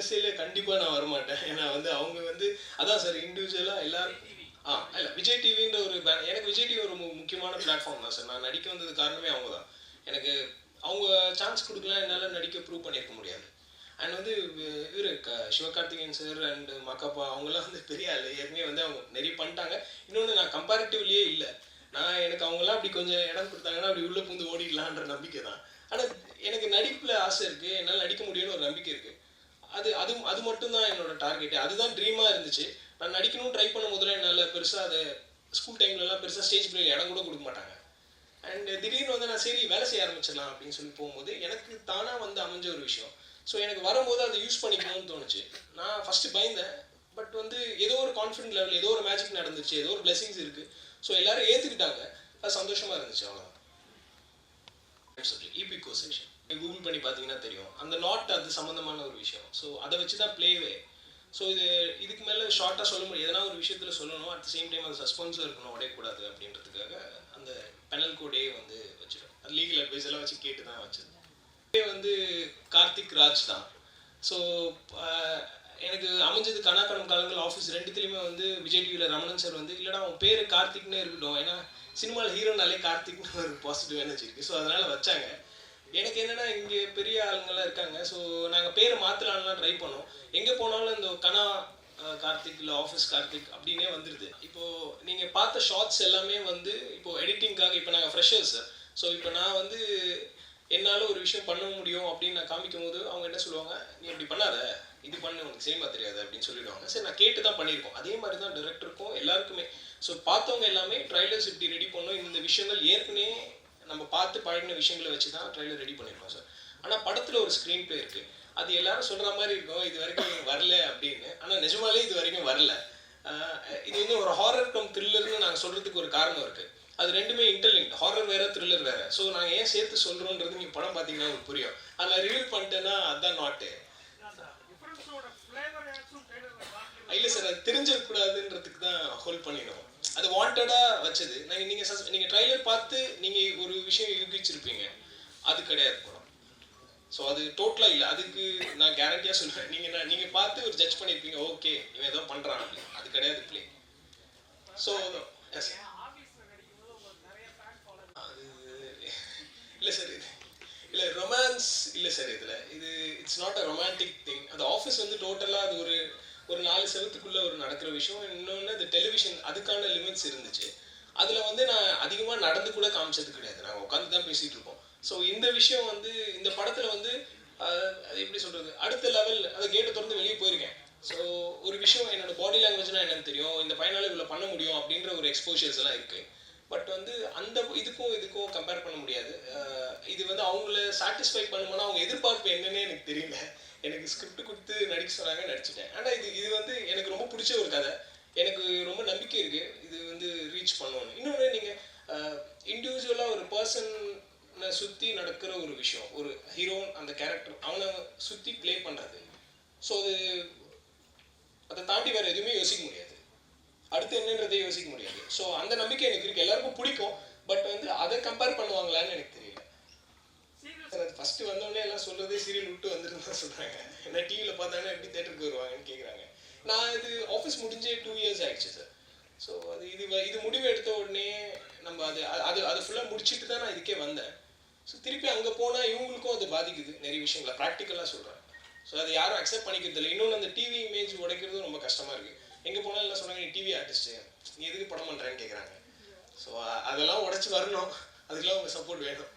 வரிசையில கண்டிப்பா நான் வரமாட்டேன். ஏன்னா வந்து அவங்க வந்து அதான் சார் இண்டிவிஜுவலா எல்லாரும் இல்ல விஜய் டிவின்ற ஒரு எனக்கு விஜய் டிவி ஒரு முக்கியமான பிளாட்ஃபார்ம் தான் சார். நான் நடிக்க வந்தது காரணமே அவங்க தான். எனக்கு அவங்க சான்ஸ் குடுக்கலாம் என்னால நடிக்க ப்ரூவ் பண்ணியிருக்க முடியாது. அண்ட் வந்து இவரு சிவகார்த்திகேயன் சார் அண்ட் மக்காப்பா அவங்கலாம் வந்து பெரிய ஆளு. ஏற்கனவே வந்து அவங்க நிறைய பண்ணிட்டாங்க. இன்னொன்னு நான் கம்பேரிட்டிவ்லயே இல்ல. எனக்கு அவங்கலாம் அப்படி கொஞ்சம் இடம் குடுத்தாங்கன்னா அப்படி உள்ள பூந்து ஓடிடலான்ற நம்பிக்கை தான். ஆனா எனக்கு நடிப்புல ஆசை இருக்கு. என்னால நடிக்க முடியும்னு ஒரு நம்பிக்கை இருக்கு. அது அது அது மட்டும் தான் என்னோட டார்கெட். அதுதான் ட்ரீமா இருந்துச்சு. நான் நடிக்கணும்னு ட்ரை பண்ணும்போதெல்லாம் என்னால பெருசா அத ஸ்கூல் டைம்லலாம் பெருசா ஸ்டேஜ் பிளேல இடம் கூட குடுக்க மாட்டாங்க. அண்ட் திடீர்னு வந்து நான் சரி வேலை செய்ய ஆரம்பிச்சிடலாம் அப்படின்னு சொல்லி போகும்போது எனக்கு தானா வந்து அமைஞ்ச ஒரு விஷயம். ஸோ எனக்கு வரும்போது அதை யூஸ் பண்ணிக்கணும்னு தோணுச்சு. நான் ஃபர்ஸ்ட் பயந்தேன். பட் வந்து ஏதோ ஒரு கான்ஃபிடென்ட் லெவல் ஏதோ ஒரு மேஜிக் நடந்துச்சு. ஏதோ ஒரு பிளெஸிங்ஸ் இருக்கு. ஸோ எல்லாரும் ஏத்துக்கிட்டாங்க. அது சந்தோஷமா இருந்துச்சு அவ்வளோதான். ஈபிகோ செக்ஷன் கூகுள் பண்ணி பார்த்தீங்கன்னா தெரியும். அந்த நாட் அது சம்மந்தமான ஒரு விஷயம். ஸோ அதை வச்சு தான் பிளேவே. ஸோ இதுக்கு மேலே ஷார்ட்டாக சொல்ல முடியும். எதனா ஒரு விஷயத்தில் சொல்லணும். அட் த சேம் டைம் அது சஸ்பென்ஸும் இருக்கணும், உடையக்கூடாது அப்படின்றதுக்காக அந்த பெனல் கோடே வந்து வச்சிடும். அது லீகல் அட்வைஸ் எல்லாம் வச்சு கேட்டு தான் வச்சது. வந்து கார்த்திக் ராஜ் தான். ஸோ எனக்கு அமைஞ்சது கனாக்கணம் காலங்கள் ஆஃபீஸ் ரெண்டுத்துலேயுமே வந்து விஜய் டிவியில் ரமணன் சார் வந்து இல்லைனா அவன் பேர் கார்த்திக்னே இருக்கட்டும். ஏன்னா சினிமாவில் ஹீரோனாலே கார்த்திக்னு ஒரு பாசிட்டிவ் எனர்ஜி இருக்குது. ஸோ அதனால் வச்சாங்க. எனக்கு என்னென்னா இங்கே பெரிய ஆளுங்கள்லாம் இருக்காங்க. ஸோ நாங்கள் பேரை மாற்றலான்லாம் ட்ரை பண்ணோம். எங்கே போனாலும் இந்த கனா கார்த்திக் இல்லை ஆஃபீஸ் கார்த்திக் அப்படின்னே வந்துடுது. இப்போது நீங்கள் பார்த்த ஷார்ட்ஸ் எல்லாமே வந்து இப்போது எடிட்டிங்காக இப்போ நாங்கள் ஃப்ரெஷர்ஸ். ஸோ இப்போ நான் வந்து என்னால் ஒரு விஷயம் பண்ண முடியும் அப்படின்னு நான் காமிக்கும் போது அவங்க என்ன சொல்லுவாங்க, நீ இப்படி பண்ணாத, இது பண்ணு, உனக்கு சினிமா தெரியாது அப்படின்னு சொல்லிடுவாங்க. சரி நான் கேட்டு தான் பண்ணியிருக்கோம். அதே மாதிரி தான் டைரக்டருக்கும் எல்லாருக்குமே. ஸோ பார்த்தவங்க எல்லாமே ட்ரைலர்ஸ் இப்படி ரெடி பண்ணோம். இந்த விஷயங்கள் ஏற்கனவே நம்ம பார்த்து பழகின விஷயங்களை வச்சு தான் ட்ரைலர் ரெடி பண்ணியிருக்கோம் சார். ஆனால் படத்தில் ஒரு ஸ்க்ரீன் பிளே இருக்குது. அது எல்லாரும் சொல்கிற மாதிரி இருக்கும், இது வரைக்கும் வரல அப்படின்னு. ஆனால் நிஜமாலே இது வரைக்கும் வரல. இது வந்து ஒரு ஹாரர் கம் த்ரில்லர்னு நாங்கள் சொல்கிறதுக்கு ஒரு காரணம் இருக்குது. அது ரெண்டுமே இன்டர்லிங்க். ஹாரர் வேறு, த்ரில்லர் வேறு. ஸோ நாங்கள் ஏன் சேர்த்து சொல்கிறோன்றது நீங்கள் படம் பார்த்தீங்கன்னா உங்களுக்கு புரியும். அதில் ரிவீல் பண்ணிட்டேன்னா அதுதான் நாட்டு. இல்லை சார், அது தெரிஞ்சிடக்கூடாதுன்றதுக்கு தான் ஹோல்ட் பண்ணிடுவோம். அது வாண்டடாக வச்சது. நீங்கள் ட்ரைலர் பார்த்து நீங்கள் ஒரு விஷயம் யூகிச்சிருப்பீங்க. அது கிடையாது படம். ஸோ அது டோட்டலாக இல்லை. அதுக்கு நான் கேரண்டியாக சொல்லுவேன். நீங்கள் பார்த்து ஒரு ஜட்ஜ் பண்ணியிருப்பீங்க, ஓகே இவன் ஏதோ பண்ணுறான் அப்படின்னு. அது கிடையாது பிளே. ஸோ எஸ் அது இல்லை சார், இல்லை ரொமான்ஸ் இல்லை சார். இது it's not a romantic thing. அந்த ஆஃபீஸ் வந்து டோட்டலாக அது ஒரு 4 செவத்துக்குள்ளே ஒரு நடக்கிற விஷயம். இன்னொன்று அது டெலிவிஷன், அதுக்கான லிமிட்ஸ் இருந்துச்சு. அதில் வந்து நான் அதிகமாக நடந்து கூட காமிச்சது கிடையாது. நாங்கள் உட்காந்து தான் பேசிகிட்டு இருப்போம். ஸோ இந்த விஷயம் வந்து இந்த படத்தில் வந்து அது எப்படி சொல்கிறது, அடுத்த லெவல். அதை கேட்டை திறந்து வெளியே போயிருக்கேன். ஸோ ஒரு விஷயம் என்னோட பாடி லாங்குவேஜ்னால் என்னன்னு தெரியும், இந்த பையனால் இவ்வளோ பண்ண முடியும் அப்படின்ற ஒரு எக்ஸ்போஷர்ஸ் எல்லாம் இருக்குது. பட் வந்து அந்த இதுக்கும் கம்பேர் பண்ண முடியாது. இது வந்து அவங்கள சாட்டிஸ்ஃபை பண்ணும்போது அவங்க எதிர்பார்ப்பு என்னன்னே எனக்கு தெரியல. எனக்கு ஸ்கிரிப்ட் கொடுத்து நடிக்க சொன்னாங்க, நடிச்சிட்டேன். ஆனால் இது வந்து எனக்கு ரொம்ப பிடிச்ச ஒரு கதை. எனக்கு ரொம்ப நம்பிக்கை இருக்குது இது வந்து ரீச் பண்ணணும்னு. இன்னொன்று நீங்கள் இண்டிவிஜுவலாக ஒரு பர்சனை சுற்றி நடக்கிற ஒரு விஷயம், ஒரு ஹீரோ அந்த கேரக்டர் அவனை சுற்றி ப்ளே பண்ணுறது. ஸோ அதை தாண்டி வேறு எதுவுமே யோசிக்க முடியாது. அடுத்து என்னன்றதை யோசிக்க முடியாது. ஸோ அந்த நம்பிக்கை எனக்கு இருக்குது. எல்லாருக்கும் பிடிக்கும். பட் வந்து அதை கம்பேர் பண்ணுவாங்களான்னு எனக்கு தெரியல. அது ஃபஸ்ட்டு வந்தோடனே எல்லாம் சொல்கிறதே சீரியல் விட்டு வந்துருன்னு தான் சொல்கிறாங்க. ஏன்னா டிவியில் பார்த்தாங்கன்னா எப்படி தேட்டருக்கு வருவாங்கன்னு கேட்குறாங்க. நான் இது ஆஃபீஸ் முடிஞ்சே 2 இயர்ஸ் ஆகிடுச்சு சார். ஸோ இது முடிவு எடுத்த உடனே நம்ம அது ஃபுல்லாக முடிச்சுட்டு தான் நான் இதுக்கே வந்தேன். ஸோ திருப்பி அங்கே போனால் இவங்களுக்கும் அது பாதிக்குது நிறைய விஷயங்களை ப்ராக்டிக்கலாக சொல்கிறேன். ஸோ அதை யாரும் அக்செப்ட் பண்ணிக்கிறது இல்லை. இன்னொன்று அந்த டிவி இமேஜ் உடைக்கிறதும் ரொம்ப கஷ்டமாக இருக்குது. எங்கே போனாலும் என்ன சொல்கிறாங்க, நீ டிவி ஆர்டிஸ்ட்டு, நீ எதுக்கு படம் பண்ணுறேன்னு கேட்குறாங்க. ஸோ அதெல்லாம் உடச்சி வரணும். அதுக்கெல்லாம் உங்கள் சப்போர்ட் வேணும்.